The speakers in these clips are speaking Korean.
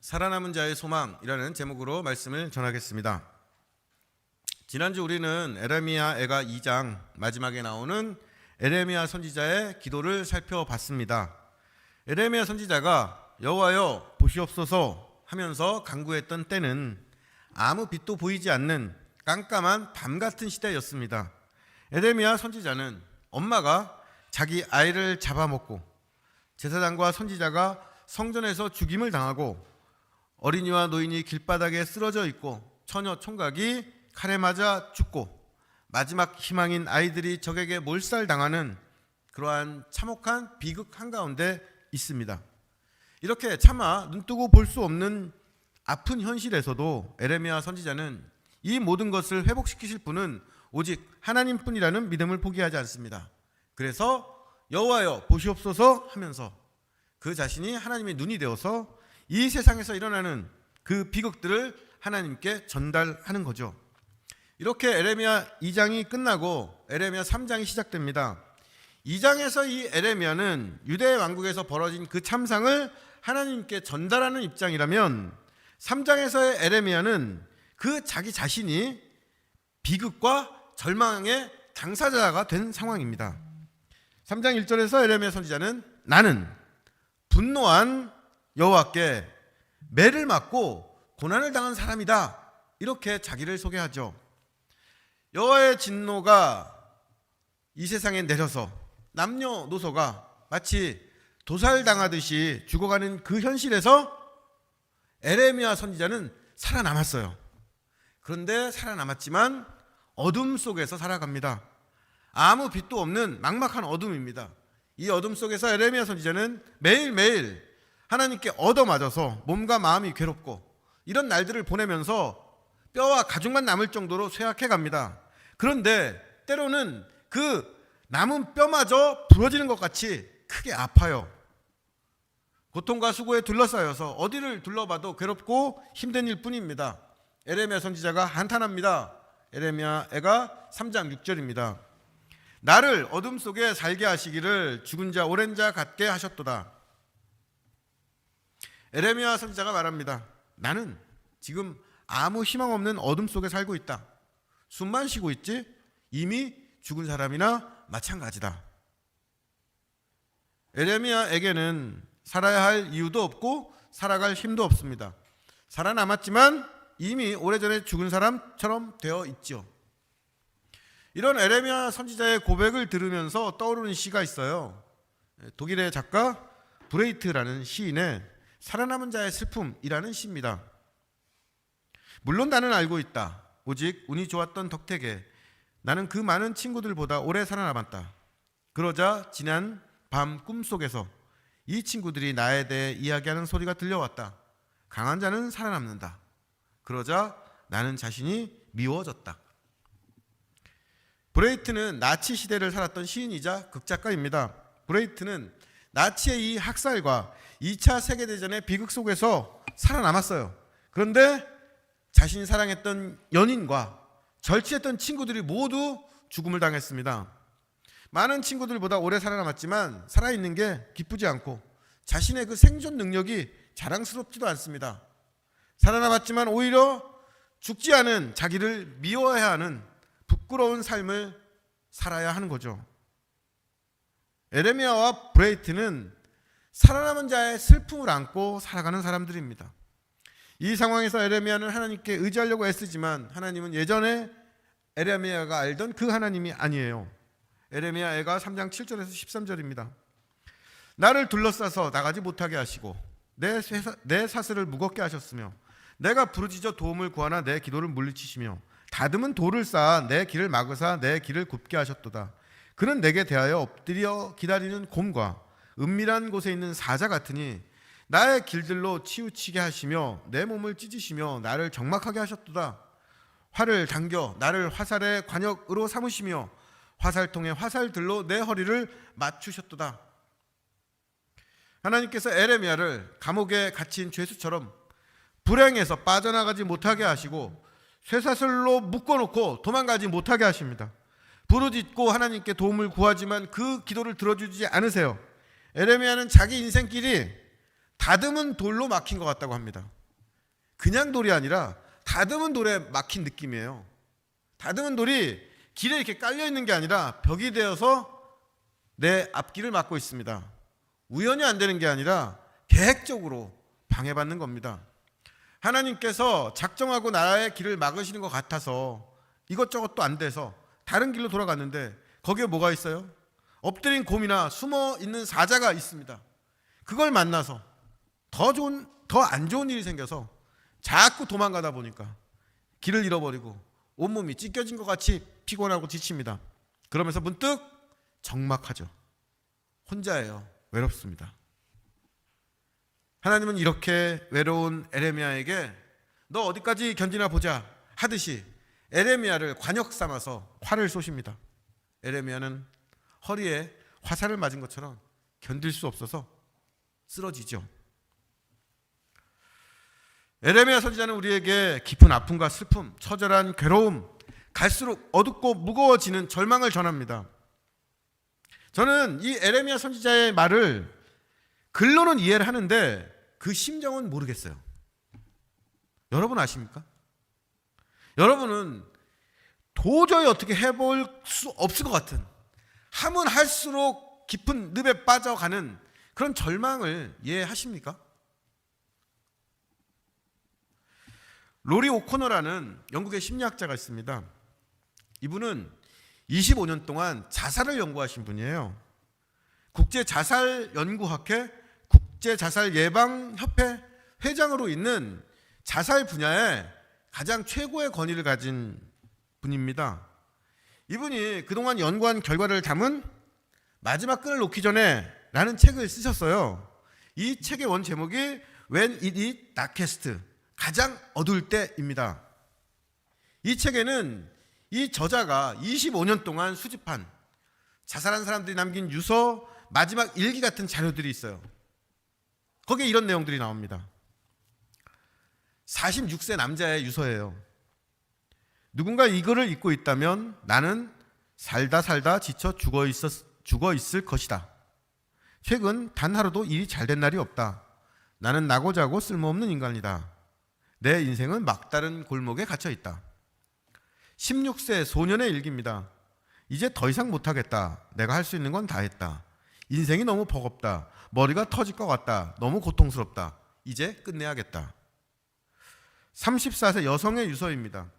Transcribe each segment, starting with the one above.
살아남은 자의 소망이라는 제목으로 말씀을 전하겠습니다. 지난주 우리는 에레미야 애가 2장 마지막에 나오는 에레미야 선지자의 기도를 살펴봤습니다. 에레미야 선지자가 여호와여 보시옵소서 하면서 간구했던 때는 아무 빛도 보이지 않는 깜깜한 밤 같은 시대였습니다. 에레미야 선지자는 엄마가 자기 아이를 잡아먹고 제사장과 선지자가 성전에서 죽임을 당하고 어린이와 노인이 길바닥에 쓰러져 있고 처녀 총각이 칼에 맞아 죽고 마지막 희망인 아이들이 적에게 몰살당하는 그러한 참혹한 비극 한가운데 있습니다. 이렇게 차마 눈뜨고 볼 수 없는 아픈 현실에서도 에레미야 선지자는 이 모든 것을 회복시키실 분은 오직 하나님뿐이라는 믿음을 포기하지 않습니다. 그래서 여호와여 보시옵소서 하면서 그 자신이 하나님의 눈이 되어서 이 세상에서 일어나는 그 비극들을 하나님께 전달하는 거죠. 이렇게 에레미야 2장이 끝나고 에레미야 3장이 시작됩니다. 2장에서 이 에레미야는 유대 왕국에서 벌어진 그 참상을 하나님께 전달하는 입장이라면 3장에서의 에레미야는 그 자기 자신이 비극과 절망의 당사자가 된 상황입니다. 3장 1절에서 에레미야 선지자는 나는 분노한 여호와께 매를 맞고 고난을 당한 사람이다, 이렇게 자기를 소개하죠. 여호와의 진노가 이 세상에 내려서 남녀노소가 마치 도살당하듯이 죽어가는 그 현실에서 에레미야 선지자는 살아남았어요. 그런데 살아남았지만 어둠 속에서 살아갑니다. 아무 빛도 없는 막막한 어둠입니다. 이 어둠 속에서 에레미야 선지자는 매일매일 하나님께 얻어맞아서 몸과 마음이 괴롭고 이런 날들을 보내면서 뼈와 가죽만 남을 정도로 쇠약해 갑니다. 그런데 때로는 그 남은 뼈마저 부러지는 것 같이 크게 아파요. 고통과 수고에 둘러싸여서 어디를 둘러봐도 괴롭고 힘든 일 뿐입니다. 에레미야 선지자가 한탄합니다. 에레미야 애가 3장 6절입니다. 나를 어둠 속에 살게 하시기를 죽은 자 오랜 자 같게 하셨도다. 에레미야 선지자가 말합니다. 나는 지금 아무 희망 없는 어둠 속에 살고 있다. 숨만 쉬고 있지 이미 죽은 사람이나 마찬가지다. 에레미야에게는 살아야 할 이유도 없고 살아갈 힘도 없습니다. 살아남았지만 이미 오래전에 죽은 사람처럼 되어 있죠. 이런 에레미야 선지자의 고백을 들으면서 떠오르는 시가 있어요. 독일의 작가 브레이트라는 시인의 살아남은 자의 슬픔이라는 시입니다. 물론 나는 알고 있다. 오직 운이 좋았던 덕택에 나는 그 많은 친구들보다 오래 살아남았다. 그러자 지난 밤 꿈속에서 이 친구들이 나에 대해 이야기하는 소리가 들려왔다. 강한 자는 살아남는다. 그러자 나는 자신이 미워졌다. 브레이트는 나치 시대를 살았던 시인이자 극작가입니다. 브레이트는 나치의 이 학살과 2차 세계대전의 비극 속에서 살아남았어요. 그런데 자신이 사랑했던 연인과 절친했던 친구들이 모두 죽음을 당했습니다. 많은 친구들보다 오래 살아남았지만 살아있는 게 기쁘지 않고 자신의 그 생존 능력이 자랑스럽지도 않습니다. 살아남았지만 오히려 죽지 않은 자기를 미워해야 하는 부끄러운 삶을 살아야 하는 거죠. 에레미야와 브레이트는 살아남은 자의 슬픔을 안고 살아가는 사람들입니다. 이 상황에서 에레미야는 하나님께 의지하려고 애쓰지만 하나님은 예전에 에레미야가 알던 그 하나님이 아니에요. 에레미야 애가 3장 7절에서 13절입니다. 나를 둘러싸서 나가지 못하게 하시고 내 사슬을 무겁게 하셨으며 내가 부르짖어 도움을 구하나 내 기도를 물리치시며 다듬은 돌을 쌓아 내 길을 막으사 내 길을 굽게 하셨도다. 그는 내게 대하여 엎드려 기다리는 곰과 은밀한 곳에 있는 사자 같으니 나의 길들로 치우치게 하시며 내 몸을 찢으시며 나를 적막하게 하셨도다. 활을 당겨 나를 화살의 관역으로 삼으시며 화살통에 화살들로 내 허리를 맞추셨도다. 하나님께서 에레미야를 감옥에 갇힌 죄수처럼 불행해서 빠져나가지 못하게 하시고 쇠사슬로 묶어놓고 도망가지 못하게 하십니다. 부르짖고 하나님께 도움을 구하지만 그 기도를 들어주지 않으세요. 에레미야는 자기 인생길이 다듬은 돌로 막힌 것 같다고 합니다. 그냥 돌이 아니라 다듬은 돌에 막힌 느낌이에요. 다듬은 돌이 길에 이렇게 깔려 있는 게 아니라 벽이 되어서 내 앞길을 막고 있습니다. 우연히 안 되는 게 아니라 계획적으로 방해받는 겁니다. 하나님께서 작정하고 나의 길을 막으시는 것 같아서 이것저것도 안 돼서 다른 길로 돌아갔는데 거기에 뭐가 있어요? 엎드린 곰이나 숨어 있는 사자가 있습니다. 그걸 만나서 더 안 좋은 일이 생겨서 자꾸 도망가다 보니까 길을 잃어버리고 온몸이 찢겨진 것 같이 피곤하고 지칩니다. 그러면서 문득 적막하죠. 혼자예요. 외롭습니다. 하나님은 이렇게 외로운 에레미야에게 너 어디까지 견디나 보자 하듯이 에레미야를 관역 삼아서 활을 쏘십니다. 에레미야는 허리에 화살을 맞은 것처럼 견딜 수 없어서 쓰러지죠. 에레미야 선지자는 우리에게 깊은 아픔과 슬픔, 처절한 괴로움, 갈수록 어둡고 무거워지는 절망을 전합니다. 저는 이 에레미야 선지자의 말을 글로는 이해를 하는데 그 심정은 모르겠어요. 여러분 아십니까? 여러분은 도저히 어떻게 해볼 수 없을 것 같은, 하면 할수록 깊은 늪에 빠져가는 그런 절망을 이해하십니까? 로리 오코너라는 영국의 심리학자가 있습니다. 이분은 25년 동안 자살을 연구하신 분이에요. 국제자살연구학회 국제자살예방협회 회장으로 있는 자살 분야에 가장 최고의 권위를 가진 분입니다. 이분이 그동안 연구한 결과를 담은 마지막 끈을 놓기 전에 라는 책을 쓰셨어요. 이 책의 원 제목이 When It is Darkest, 가장 어두울 때입니다. 이 책에는 이 저자가 25년 동안 수집한 자살한 사람들이 남긴 유서, 마지막 일기 같은 자료들이 있어요. 거기에 이런 내용들이 나옵니다. 46세 남자의 유서예요. 누군가 이거를 읽고 있다면 나는 살다 지쳐 죽어 있을 것이다. 최근 단 하루도 일이 잘 된 날이 없다. 나는 나고 자고 쓸모없는 인간이다. 내 인생은 막다른 골목에 갇혀 있다. 16세 소년의 일기입니다. 이제 더 이상 못하겠다. 내가 할 수 있는 건 다 했다. 인생이 너무 버겁다. 머리가 터질 것 같다. 너무 고통스럽다. 이제 끝내야겠다. 34세 여성의 유서입니다.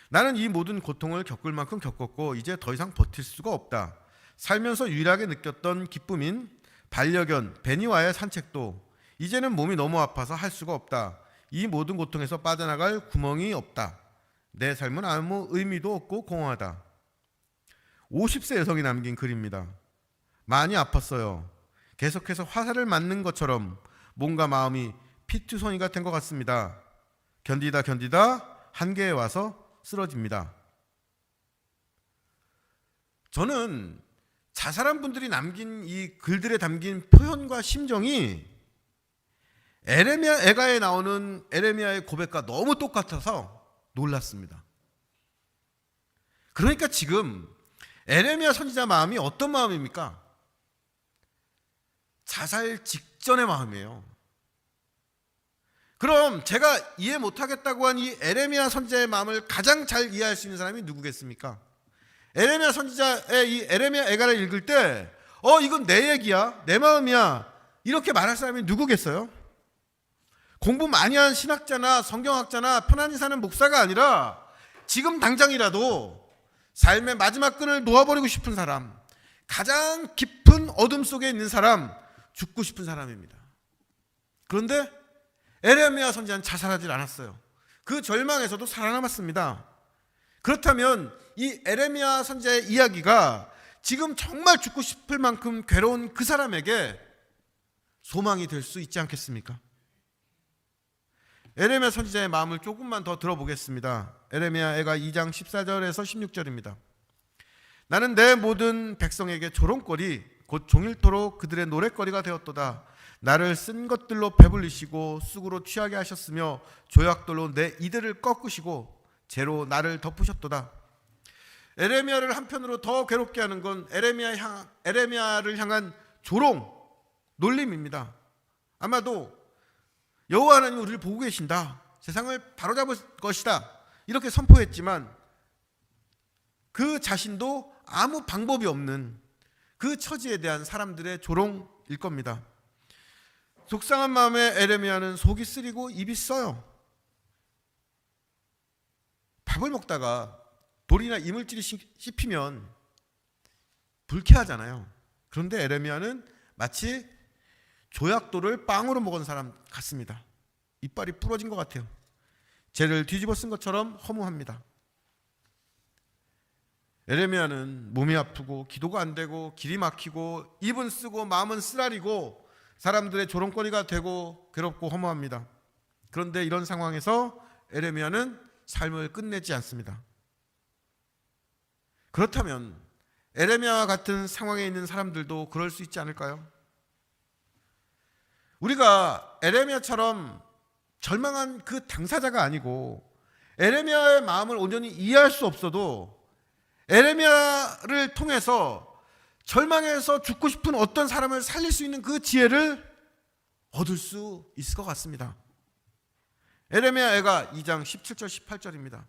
나는 이 모든 고통을 겪을 만큼 겪었고 이제 더 이상 버틸 수가 없다. 살면서 유일하게 느꼈던 기쁨인 반려견 베니와의 산책도 이제는 몸이 너무 아파서 할 수가 없다. 이 모든 고통에서 빠져나갈 구멍이 없다. 내 삶은 아무 의미도 없고 공허하다. 50세 여성이 남긴 글입니다. 많이 아팠어요. 계속해서 화살을 맞는 것처럼 몸과 마음이 피투성이가 된 것 같습니다. 견디다 한계에 와서 쓰러집니다. 저는 자살한 분들이 남긴 이 글들에 담긴 표현과 심정이 에레미야 애가에 나오는 에레미야의 고백과 너무 똑같아서 놀랐습니다. 그러니까 지금 에레미야 선지자 마음이 어떤 마음입니까? 자살 직전의 마음이에요. 그럼 제가 이해 못하겠다고 한 이 에레미야 선지자의 마음을 가장 잘 이해할 수 있는 사람이 누구겠습니까? 에레미야 선지자의 이 에레미야 애가를 읽을 때 이건 내 얘기야, 내 마음이야, 이렇게 말할 사람이 누구겠어요? 공부 많이 한 신학자나 성경학자나 편안히 사는 목사가 아니라 지금 당장이라도 삶의 마지막 끈을 놓아버리고 싶은 사람, 가장 깊은 어둠 속에 있는 사람, 죽고 싶은 사람입니다. 그런데 에레미야 선지자는 자살하지 않았어요. 그 절망에서도 살아남았습니다. 그렇다면 이 에레미야 선지자의 이야기가 지금 정말 죽고 싶을 만큼 괴로운 그 사람에게 소망이 될 수 있지 않겠습니까? 에레미야 선지자의 마음을 조금만 더 들어보겠습니다. 에레미야 애가 2장 14절에서 16절입니다. 나는 내 모든 백성에게 조롱거리 곧 종일토록 그들의 노랫거리가 되었도다. 나를 쓴 것들로 배불리시고 쑥으로 취하게 하셨으며 조약돌로 내 이들을 꺾으시고 재로 나를 덮으셨도다. 에레미야를 한편으로 더 괴롭게 하는 건 에레미야를 향한 조롱, 놀림입니다. 아마도 여호와 하나님이 우리를 보고 계신다. 세상을 바로잡을 것이다. 이렇게 선포했지만 그 자신도 아무 방법이 없는 그 처지에 대한 사람들의 조롱일 겁니다. 속상한 마음에 에레미야는 속이 쓰리고 입이 써요. 밥을 먹다가 돌이나 이물질이 씹히면 불쾌하잖아요. 그런데 에레미야는 마치 조약돌을 빵으로 먹은 사람 같습니다. 이빨이 부러진 것 같아요. 죄를 뒤집어 쓴 것처럼 허무합니다. 에레미야는 몸이 아프고 기도가 안 되고 길이 막히고 입은 쓰고 마음은 쓰라리고 사람들의 조롱거리가 되고 괴롭고 허무합니다. 그런데 이런 상황에서 에레미야는 삶을 끝내지 않습니다. 그렇다면 에레미야와 같은 상황에 있는 사람들도 그럴 수 있지 않을까요? 우리가 에레미야처럼 절망한 그 당사자가 아니고 에레미야의 마음을 온전히 이해할 수 없어도 에레미야를 통해서 절망해서 죽고 싶은 어떤 사람을 살릴 수 있는 그 지혜를 얻을 수 있을 것 같습니다. 에레미야가 2장 17절 18절입니다.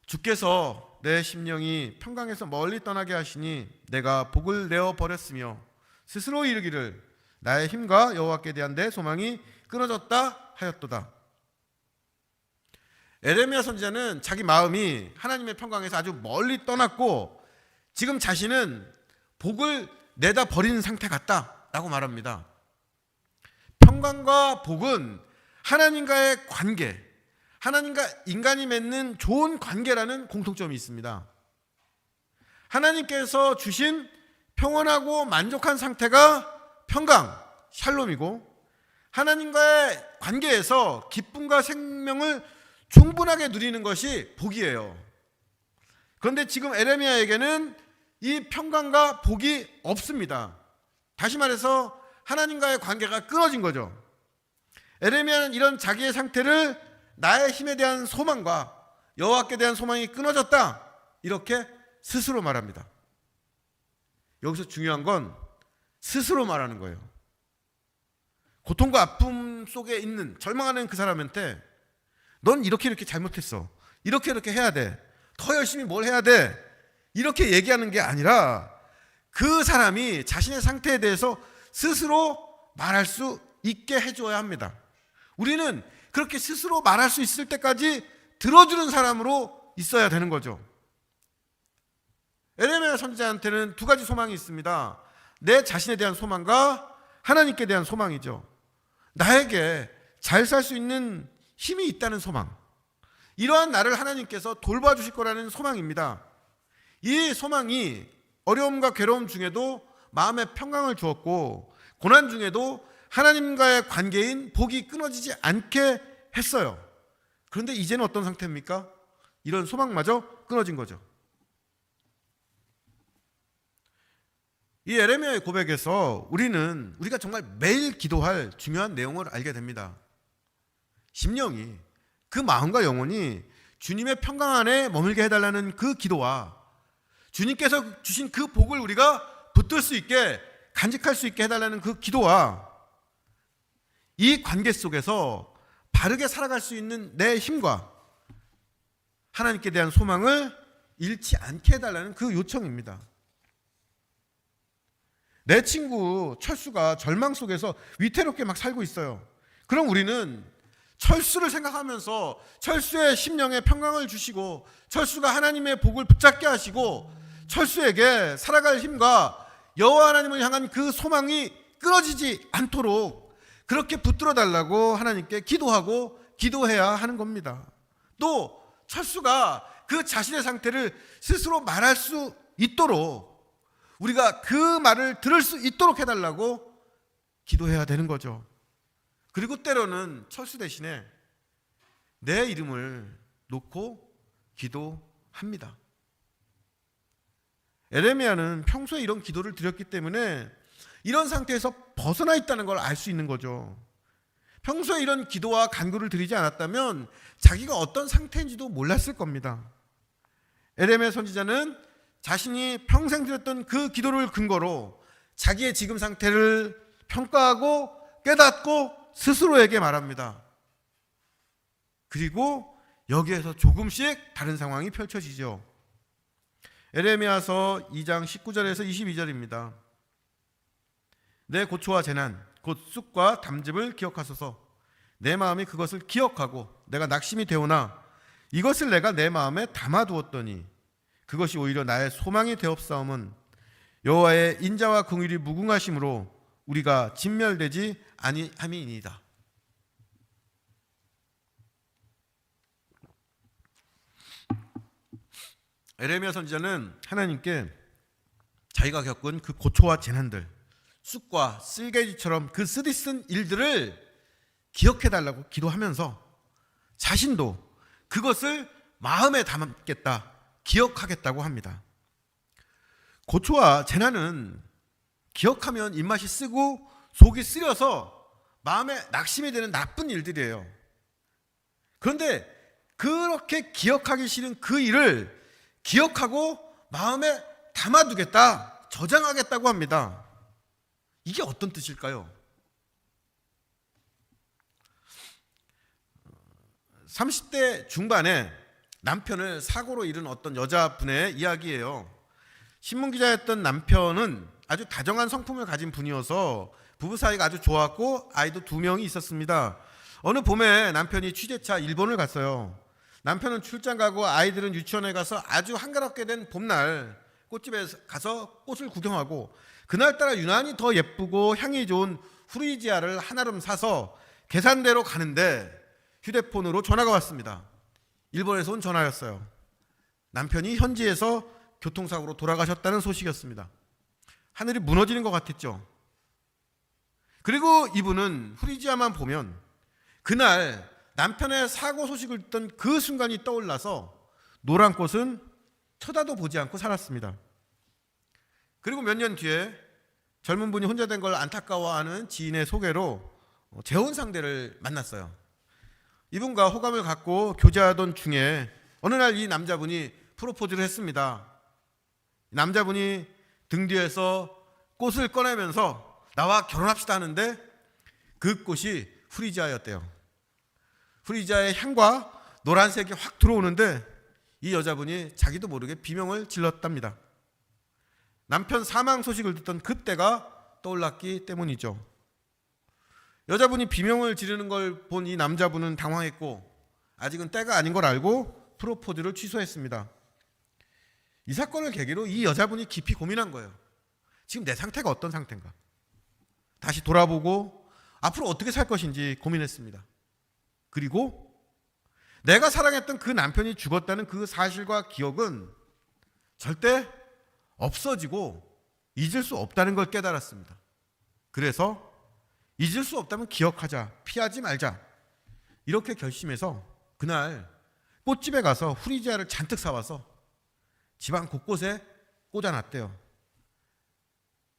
주께서 내 심령이 평강에서 멀리 떠나게 하시니 내가 복을 내어 버렸으며 스스로 이르기를 나의 힘과 여호와께 대한 내 소망이 끊어졌다 하였도다. 에레미야 선지자는 자기 마음이 하나님의 평강에서 아주 멀리 떠났고 지금 자신은 복을 내다 버리는 상태 같다라고 말합니다. 평강과 복은 하나님과의 관계, 하나님과 인간이 맺는 좋은 관계라는 공통점이 있습니다. 하나님께서 주신 평온하고 만족한 상태가 평강, 샬롬이고 하나님과의 관계에서 기쁨과 생명을 충분하게 누리는 것이 복이에요. 그런데 지금 에레미야에게는 이 평강과 복이 없습니다. 다시 말해서 하나님과의 관계가 끊어진 거죠. 에레미야는 이런 자기의 상태를 나의 힘에 대한 소망과 여호와께 대한 소망이 끊어졌다 이렇게 스스로 말합니다. 여기서 중요한 건 스스로 말하는 거예요. 고통과 아픔 속에 있는 절망하는 그 사람한테 넌 이렇게 잘못했어. 이렇게 해야 돼. 더 열심히 뭘 해야 돼. 이렇게 얘기하는 게 아니라 그 사람이 자신의 상태에 대해서 스스로 말할 수 있게 해줘야 합니다. 우리는 그렇게 스스로 말할 수 있을 때까지 들어주는 사람으로 있어야 되는 거죠. 에레미야 선지자한테는 두 가지 소망이 있습니다. 내 자신에 대한 소망과 하나님께 대한 소망이죠. 나에게 잘 살 수 있는 힘이 있다는 소망, 이러한 나를 하나님께서 돌봐주실 거라는 소망입니다. 이 소망이 어려움과 괴로움 중에도 마음의 평강을 주었고 고난 중에도 하나님과의 관계인 복이 끊어지지 않게 했어요. 그런데 이제는 어떤 상태입니까? 이런 소망마저 끊어진 거죠. 이 에레미야의 고백에서 우리가 정말 매일 기도할 중요한 내용을 알게 됩니다. 심령이, 그 마음과 영혼이 주님의 평강 안에 머물게 해달라는 그 기도와 주님께서 주신 그 복을 우리가 붙들 수 있게, 간직할 수 있게 해달라는 그 기도와 이 관계 속에서 바르게 살아갈 수 있는 내 힘과 하나님께 대한 소망을 잃지 않게 해달라는 그 요청입니다. 내 친구 철수가 절망 속에서 위태롭게 막 살고 있어요. 그럼 우리는 철수를 생각하면서 철수의 심령에 평강을 주시고 철수가 하나님의 복을 붙잡게 하시고 철수에게 살아갈 힘과 여호와 하나님을 향한 그 소망이 끊어지지 않도록 그렇게 붙들어 달라고 하나님께 기도하고 기도해야 하는 겁니다. 또 철수가 그 자신의 상태를 스스로 말할 수 있도록 우리가 그 말을 들을 수 있도록 해달라고 기도해야 되는 거죠. 그리고 때로는 철수 대신에 내 이름을 놓고 기도합니다. 에레미야는 평소에 이런 기도를 드렸기 때문에 이런 상태에서 벗어나 있다는 걸 알 수 있는 거죠. 평소에 이런 기도와 간구를 드리지 않았다면 자기가 어떤 상태인지도 몰랐을 겁니다. 에레미야 선지자는 자신이 평생 드렸던 그 기도를 근거로 자기의 지금 상태를 평가하고 깨닫고 스스로에게 말합니다. 그리고 여기에서 조금씩 다른 상황이 펼쳐지죠. 에레미야서 2장 19절에서 22절입니다. 내 고초와 재난 곧 쑥과 담즙을 기억하소서. 내 마음이 그것을 기억하고 내가 낙심이 되오나 이것을 내가 내 마음에 담아두었더니 그것이 오히려 나의 소망이 되옵사옴은 여호와의 인자와 긍휼이 무궁하심으로 우리가 진멸되지 아니함이니이다. 에레미야 선지자는 하나님께 자기가 겪은 그 고초와 재난들, 쑥과 쓸개지처럼 그 쓰디쓴 일들을 기억해달라고 기도하면서 자신도 그것을 마음에 담겠다, 기억하겠다고 합니다. 고초와 재난은 기억하면 입맛이 쓰고 속이 쓰려서 마음에 낙심이 되는 나쁜 일들이에요. 그런데 그렇게 기억하기 싫은 그 일을 기억하고 마음에 담아두겠다, 저장하겠다고 합니다. 이게 어떤 뜻일까요? 30대 중반에 남편을 사고로 잃은 어떤 여자분의 이야기예요. 신문기자였던 남편은 아주 다정한 성품을 가진 분이어서 부부 사이가 아주 좋았고 아이도 2명이 있었습니다. 어느 봄에 남편이 취재차 일본을 갔어요. 남편은 출장 가고 아이들은 유치원에 가서 아주 한가롭게 된 봄날 꽃집에 가서 꽃을 구경하고 그날따라 유난히 더 예쁘고 향이 좋은 후리지아를 한아름 사서 계산대로 가는데 휴대폰으로 전화가 왔습니다. 일본에서 온 전화였어요. 남편이 현지에서 교통사고로 돌아가셨다는 소식이었습니다. 하늘이 무너지는 것 같았죠. 그리고 이분은 후리지아만 보면 그날 남편의 사고 소식을 듣던 그 순간이 떠올라서 노란 꽃은 쳐다도 보지 않고 살았습니다. 그리고 몇 년 뒤에 젊은 분이 혼자 된 걸 안타까워하는 지인의 소개로 재혼 상대를 만났어요. 이분과 호감을 갖고 교제하던 중에 어느 날 이 남자분이 프로포즈를 했습니다. 남자분이 등 뒤에서 꽃을 꺼내면서 나와 결혼합시다 하는데 그 꽃이 후리지아였대요. 후리지아의 향과 노란색이 확 들어오는데 이 여자분이 자기도 모르게 비명을 질렀답니다. 남편 사망 소식을 듣던 그때가 떠올랐기 때문이죠. 여자분이 비명을 지르는 걸 본 이 남자분은 당황했고 아직은 때가 아닌 걸 알고 프로포즈를 취소했습니다. 이 사건을 계기로 이 여자분이 깊이 고민한 거예요. 지금 내 상태가 어떤 상태인가? 다시 돌아보고 앞으로 어떻게 살 것인지 고민했습니다. 그리고 내가 사랑했던 그 남편이 죽었다는 그 사실과 기억은 절대 없어지고 잊을 수 없다는 걸 깨달았습니다. 그래서 잊을 수 없다면 기억하자, 피하지 말자 이렇게 결심해서 그날 꽃집에 가서 후리지아를 잔뜩 사와서 집안 곳곳에 꽂아놨대요.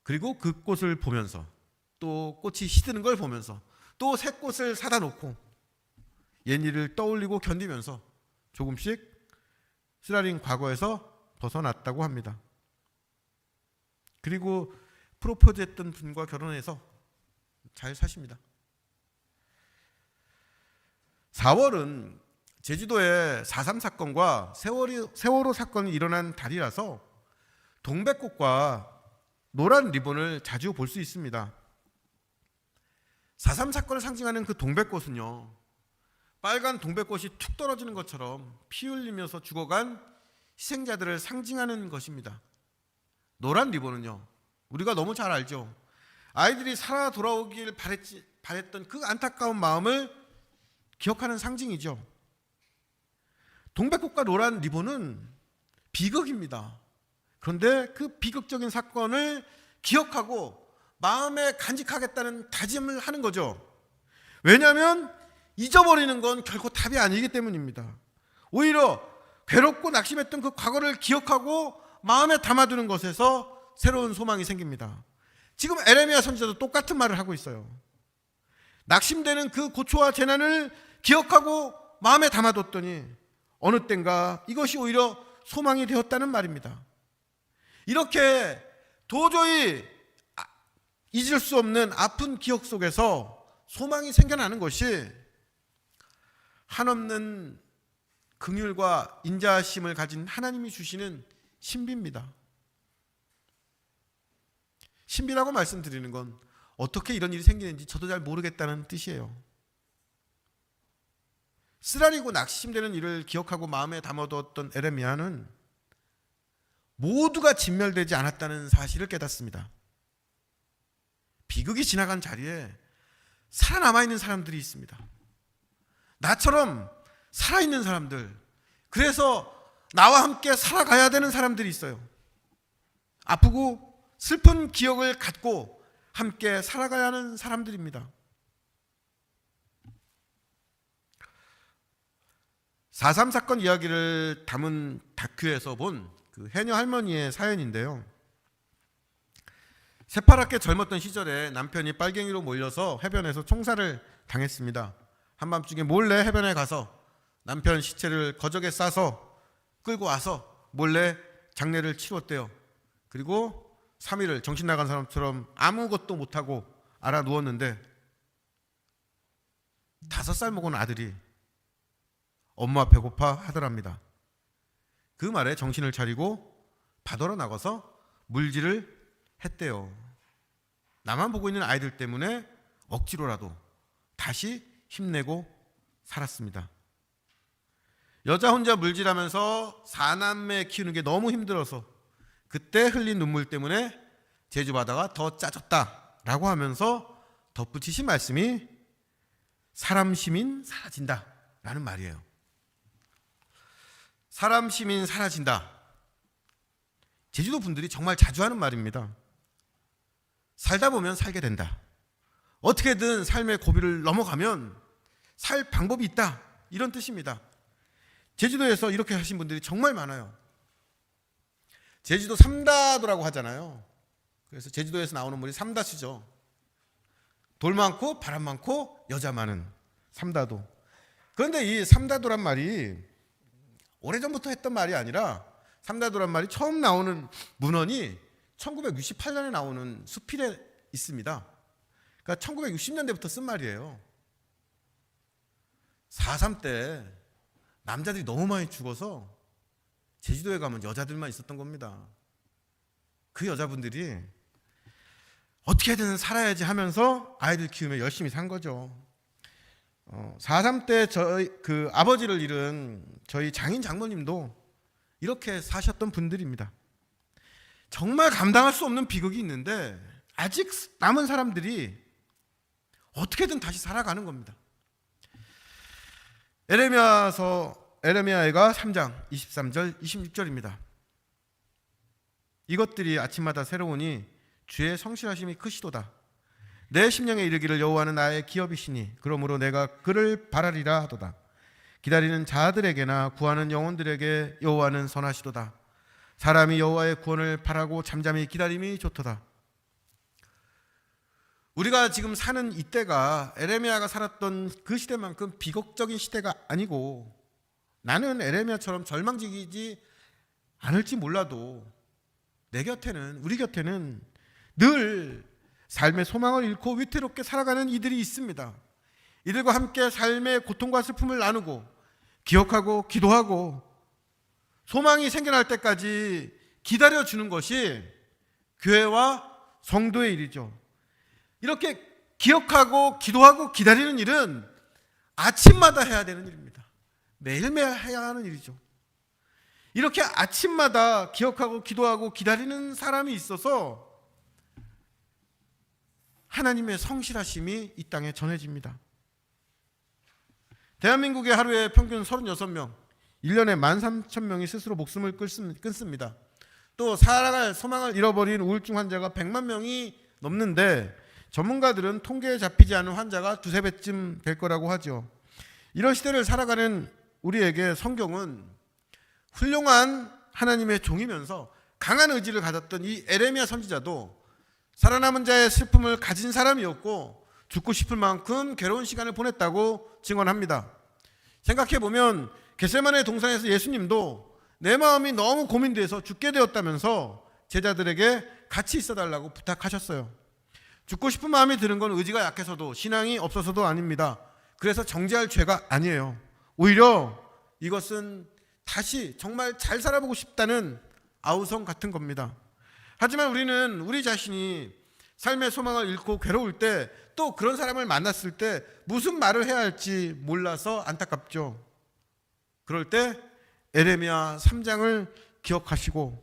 그리고 그 꽃을 보면서 또 꽃이 시드는 걸 보면서 또 새 꽃을 사다 놓고 옛일을 떠올리고 견디면서 조금씩 쓰라린 과거에서 벗어났다고 합니다. 그리고 프로포즈했던 분과 결혼해서 잘 사십니다. 4월은 제주도의 4.3 사건과 세월호 사건이 일어난 달이라서 동백꽃과 노란 리본을 자주 볼 수 있습니다. 4.3 사건을 상징하는 그 동백꽃은요, 빨간 동백꽃이 툭 떨어지는 것처럼 피 흘리면서 죽어간 희생자들을 상징하는 것입니다. 노란 리본은요, 우리가 너무 잘 알죠. 아이들이 살아 돌아오길 바랬던 그 안타까운 마음을 기억하는 상징이죠. 동백꽃과 노란 리본은 비극입니다. 그런데 그 비극적인 사건을 기억하고 마음에 간직하겠다는 다짐을 하는 거죠. 왜냐하면 잊어버리는 건 결코 답이 아니기 때문입니다. 오히려 괴롭고 낙심했던 그 과거를 기억하고 마음에 담아두는 것에서 새로운 소망이 생깁니다. 지금 에레미야 선지자도 똑같은 말을 하고 있어요. 낙심되는 그 고초와 재난을 기억하고 마음에 담아뒀더니 어느 땐가 이것이 오히려 소망이 되었다는 말입니다. 이렇게 도저히 잊을 수 없는 아픈 기억 속에서 소망이 생겨나는 것이 한없는 긍휼과 인자심을 가진 하나님이 주시는 신비입니다. 신비라고 말씀드리는 건 어떻게 이런 일이 생기는지 저도 잘 모르겠다는 뜻이에요. 쓰라리고 낙심되는 일을 기억하고 마음에 담아두었던 에레미야는 모두가 진멸되지 않았다는 사실을 깨닫습니다. 비극이 지나간 자리에 살아남아 있는 사람들이 있습니다. 나처럼 살아있는 사람들, 그래서 나와 함께 살아가야 되는 사람들이 있어요. 아프고 슬픈 기억을 갖고 함께 살아가야 하는 사람들입니다. 4.3 사건 이야기를 담은 다큐에서 본 그 해녀 할머니의 사연인데요. 새파랗게 젊었던 시절에 남편이 빨갱이로 몰려서 해변에서 총살을 당했습니다. 한밤중에 몰래 해변에 가서 남편 시체를 거적에 싸서 끌고 와서 몰래 장례를 치렀대요. 그리고 3일을 정신 나간 사람처럼 아무것도 못하고 알아 누웠는데 5살 먹은 아들이 엄마 배고파 하더랍니다. 그 말에 정신을 차리고 바다로 나가서 물질을 했대요. 나만 보고 있는 아이들 때문에 억지로라도 다시 힘내고 살았습니다. 여자 혼자 물질하면서 4남매 키우는 게 너무 힘들어서 그때 흘린 눈물 때문에 제주 바다가 더 짜졌다라고 하면서 덧붙이신 말씀이 사람 시민 사라진다라는 말이에요. 사람 시민 사라진다. 제주도 분들이 정말 자주 하는 말입니다. 살다 보면 살게 된다. 어떻게든 삶의 고비를 넘어가면 살 방법이 있다. 이런 뜻입니다. 제주도에서 이렇게 하신 분들이 정말 많아요. 제주도 삼다도라고 하잖아요. 그래서 제주도에서 나오는 물이 삼다수죠. 돌 많고 바람 많고 여자 많은 삼다도. 그런데 이 삼다도란 말이 오래전부터 했던 말이 아니라 삼다도란 말이 처음 나오는 문헌이 1968년에 나오는 수필에 있습니다. 그러니까 1960년대부터 쓴 말이에요. 4.3 때 남자들이 너무 많이 죽어서 제주도에 가면 여자들만 있었던 겁니다. 그 여자분들이 어떻게든 살아야지 하면서 아이들 키우며 열심히 산 거죠. 4.3 때 저희 그 아버지를 잃은 저희 장인 장모님도 이렇게 사셨던 분들입니다. 정말 감당할 수 없는 비극이 있는데 아직 남은 사람들이 어떻게든 다시 살아가는 겁니다. 에레미야가 3장 23절 26절입니다. 이것들이 아침마다 새로우니 주의 성실하심이 크시도다. 내 심령에 이르기를 여호와는 나의 기업이시니 그러므로 내가 그를 바라리라 하도다. 기다리는 자들에게나 구하는 영혼들에게 여호와는 선하시도다. 사람이 여호와의 구원을 바라고 잠잠히 기다림이 좋도다. 우리가 지금 사는 이때가 에레미야가 살았던 그 시대만큼 비극적인 시대가 아니고, 나는 에레미야처럼 절망적이지 않을지 몰라도 내 곁에는, 우리 곁에는 늘 삶의 소망을 잃고 위태롭게 살아가는 이들이 있습니다. 이들과 함께 삶의 고통과 슬픔을 나누고 기억하고 기도하고 소망이 생겨날 때까지 기다려주는 것이 교회와 성도의 일이죠. 이렇게 기억하고 기도하고 기다리는 일은 아침마다 해야 되는 일입니다. 매일매일 해야 하는 일이죠. 이렇게 아침마다 기억하고 기도하고 기다리는 사람이 있어서 하나님의 성실하심이 이 땅에 전해집니다. 대한민국의 하루에 평균 36명, 1년에 13,000명이 스스로 목숨을 끊습니다. 또 살아갈 소망을 잃어버린 우울증 환자가 100만 명이 넘는데 전문가들은 통계에 잡히지 않은 환자가 2~3배쯤 될 거라고 하죠. 이런 시대를 살아가는 우리에게 성경은 훌륭한 하나님의 종이면서 강한 의지를 가졌던 이 에레미야 선지자도 살아남은 자의 슬픔을 가진 사람이었고 죽고 싶을 만큼 괴로운 시간을 보냈다고 증언합니다. 생각해보면 겟세마네 동산에서 예수님도 내 마음이 너무 고민돼서 죽게 되었다면서 제자들에게 같이 있어달라고 부탁하셨어요. 죽고 싶은 마음이 드는 건 의지가 약해서도 신앙이 없어서도 아닙니다. 그래서 정죄할 죄가 아니에요. 오히려 이것은 다시 정말 잘 살아보고 싶다는 아우성 같은 겁니다. 하지만 우리는 우리 자신이 삶의 소망을 잃고 괴로울 때, 또 그런 사람을 만났을 때 무슨 말을 해야 할지 몰라서 안타깝죠. 그럴 때 에레미야 3장을 기억하시고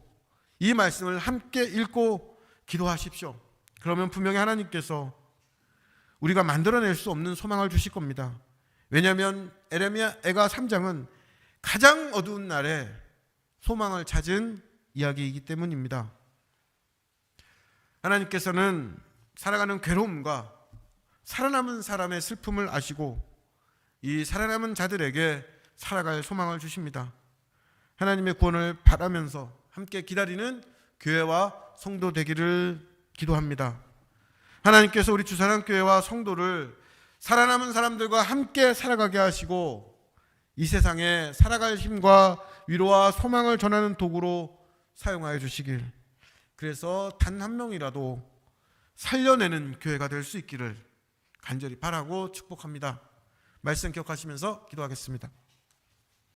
이 말씀을 함께 읽고 기도하십시오. 그러면 분명히 하나님께서 우리가 만들어낼 수 없는 소망을 주실 겁니다. 왜냐하면 에레미야가 3장은 가장 어두운 날에 소망을 찾은 이야기이기 때문입니다. 하나님께서는 살아가는 괴로움과 살아남은 사람의 슬픔을 아시고 이 살아남은 자들에게 살아갈 소망을 주십니다. 하나님의 구원을 바라면서 함께 기다리는 교회와 성도 되기를 기도합니다. 하나님께서 우리 주사랑교회와 성도를 살아남은 사람들과 함께 살아가게 하시고 이 세상에 살아갈 힘과 위로와 소망을 전하는 도구로 사용하여 주시길, 그래서 단 한 명이라도 살려내는 교회가 될 수 있기를 간절히 바라고 축복합니다. 말씀 기억하시면서 기도하겠습니다.